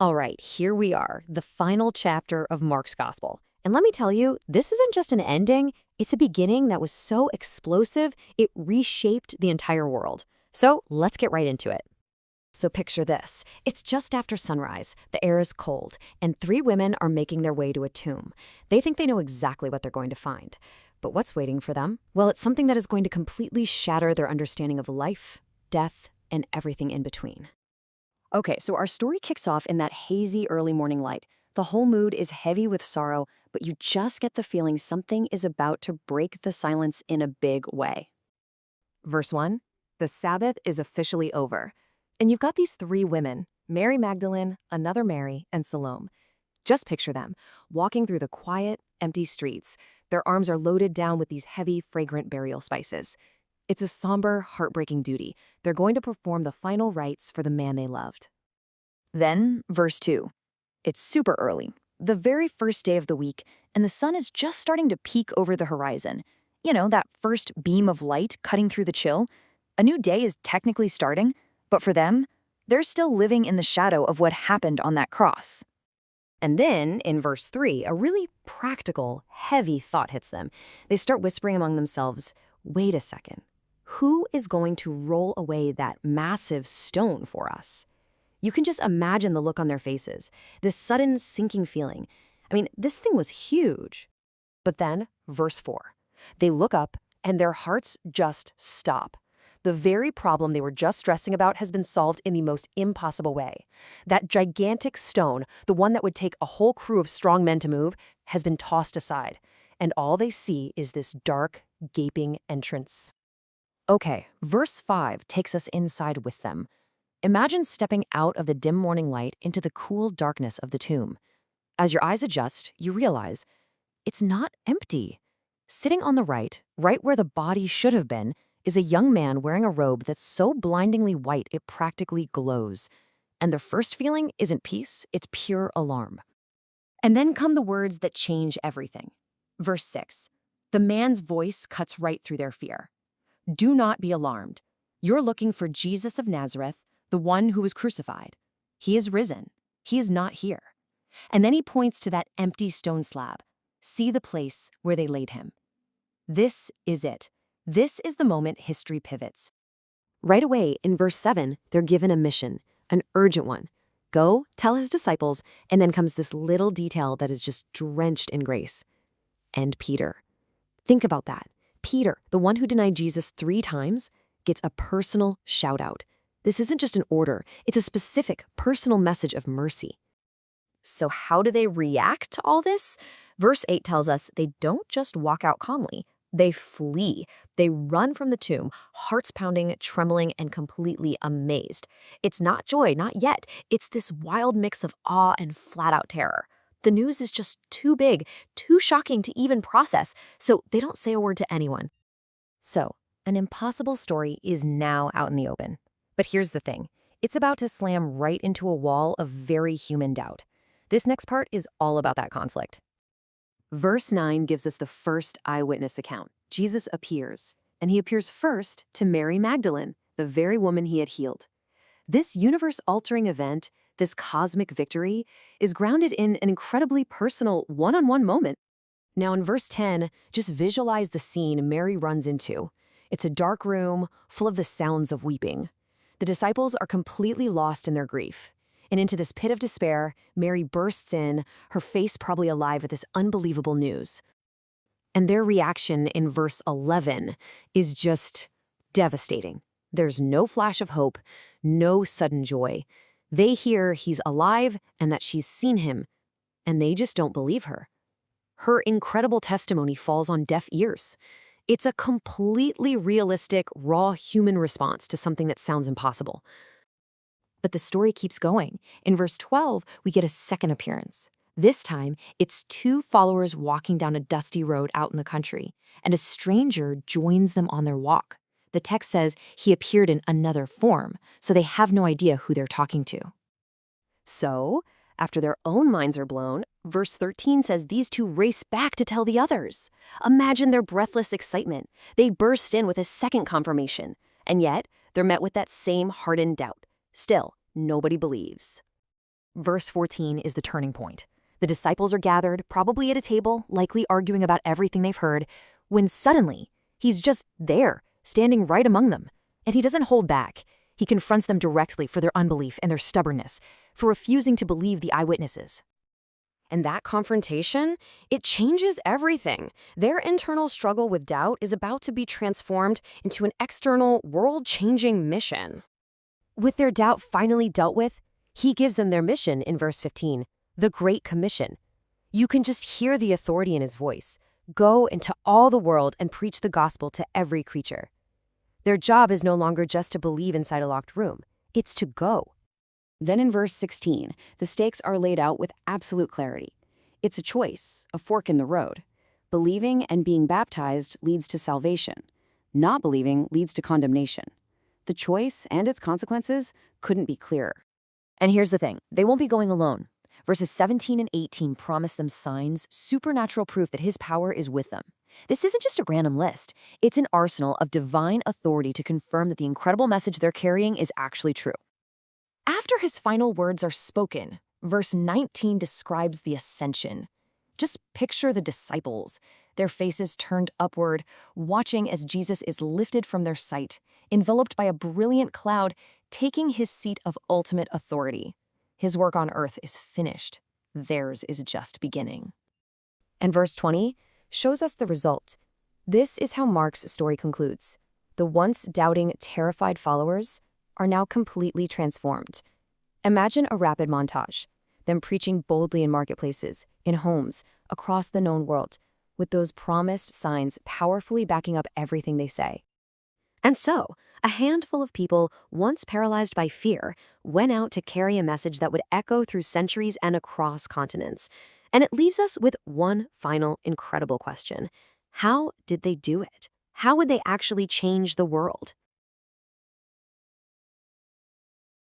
All right, here we are, the final chapter of Mark's Gospel. And let me tell you, this isn't just an ending, it's a beginning that was so explosive, it reshaped the entire world. So let's get right into it. So picture this. It's just after sunrise, the air is cold, and three women are making their way to a tomb. They think they know exactly what they're going to find. But what's waiting for them? Well, it's something that is going to completely shatter their understanding of life, death, and everything in between. Okay, so our story kicks off in that hazy early morning light. The whole mood is heavy with sorrow, but you just get the feeling something is about to break the silence in a big way. Verse 1, the Sabbath is officially over. And you've got these three women, Mary Magdalene, another Mary, and Salome. Just picture them, walking through the quiet, empty streets. Their arms are loaded down with these heavy, fragrant burial spices. It's a somber, heartbreaking duty. They're going to perform the final rites for the man they loved. Then, verse 2. It's super early, the very first day of the week, and the sun is just starting to peek over the horizon. You know, that first beam of light cutting through the chill. A new day is technically starting, but for them, they're still living in the shadow of what happened on that cross. And then, in verse 3, a really practical, heavy thought hits them. They start whispering among themselves, wait a second. Who is going to roll away that massive stone for us? You can just imagine the look on their faces, this sudden sinking feeling. I mean, this thing was huge. But then, verse 4, they look up and their hearts just stop. The very problem they were just stressing about has been solved in the most impossible way. That gigantic stone, the one that would take a whole crew of strong men to move, has been tossed aside. And all they see is this dark, gaping entrance. Okay, verse 5 takes us inside with them. Imagine stepping out of the dim morning light into the cool darkness of the tomb. As your eyes adjust, you realize it's not empty. Sitting on the right where the body should have been, is a young man wearing a robe that's so blindingly white it practically glows. And their first feeling isn't peace, it's pure alarm. And then come the words that change everything. Verse 6. The man's voice cuts right through their fear. Do not be alarmed. You're looking for Jesus of Nazareth, the one who was crucified. He is risen. He is not here. And then he points to that empty stone slab. See the place where they laid him. This is it. This is the moment history pivots. Right away, in verse 7, they're given a mission, an urgent one. Go, tell his disciples, and then comes this little detail that is just drenched in grace. And Peter. Think about that. Peter, the one who denied Jesus 3 times, gets a personal shout-out. This isn't just an order, it's a specific, personal message of mercy. So how do they react to all this? Verse 8 tells us they don't just walk out calmly. They flee. They run from the tomb, hearts pounding, trembling, and completely amazed. It's not joy, not yet. It's this wild mix of awe and flat-out terror. The news is just too big, too shocking to even process, so they don't say a word to anyone. So, an impossible story is now out in the open. But here's the thing. It's about to slam right into a wall of very human doubt. This next part is all about that conflict. Verse 9 gives us the first eyewitness account. Jesus appears, and he appears first to Mary Magdalene, the very woman he had healed. This universe-altering event, this cosmic victory, is grounded in an incredibly personal one-on-one moment. Now in verse 10, just visualize the scene Mary runs into. It's a dark room full of the sounds of weeping. The disciples are completely lost in their grief. And into this pit of despair, Mary bursts in, her face probably alive with this unbelievable news. And their reaction in verse 11 is just devastating. There's no flash of hope, no sudden joy. They hear he's alive and that she's seen him, and they just don't believe her. Her incredible testimony falls on deaf ears. It's a completely realistic, raw human response to something that sounds impossible. But the story keeps going. In verse 12, we get a second appearance. This time, it's 2 followers walking down a dusty road out in the country, and a stranger joins them on their walk. The text says he appeared in another form, so they have no idea who they're talking to. So, after their own minds are blown, verse 13 says these 2 race back to tell the others. Imagine their breathless excitement. They burst in with a second confirmation, and yet they're met with that same hardened doubt. Still, nobody believes. Verse 14 is the turning point. The disciples are gathered, probably at a table, likely arguing about everything they've heard, when suddenly, he's just there, standing right among them. And he doesn't hold back. He confronts them directly for their unbelief and their stubbornness, for refusing to believe the eyewitnesses. And that confrontation, it changes everything. Their internal struggle with doubt is about to be transformed into an external, world-changing mission. With their doubt finally dealt with, he gives them their mission in verse 15, the Great Commission. You can just hear the authority in his voice. Go into all the world and preach the gospel to every creature. Their job is no longer just to believe inside a locked room. It's to go. Then in verse 16, the stakes are laid out with absolute clarity. It's a choice, a fork in the road. Believing and being baptized leads to salvation. Not believing leads to condemnation. The choice and its consequences couldn't be clearer. And here's the thing, they won't be going alone. Verses 17 and 18 promise them signs, supernatural proof that his power is with them. This isn't just a random list. It's an arsenal of divine authority to confirm that the incredible message they're carrying is actually true. After his final words are spoken, verse 19 describes the ascension. Just picture the disciples, their faces turned upward, watching as Jesus is lifted from their sight, enveloped by a brilliant cloud, taking his seat of ultimate authority. His work on earth is finished. Theirs is just beginning. And verse 20 shows us the result. This is how Mark's story concludes. The once doubting, terrified followers are now completely transformed. Imagine a rapid montage, them preaching boldly in marketplaces, in homes, across the known world, with those promised signs powerfully backing up everything they say. And so, a handful of people, once paralyzed by fear, went out to carry a message that would echo through centuries and across continents. And it leaves us with one final incredible question. How did they do it? How would they actually change the world?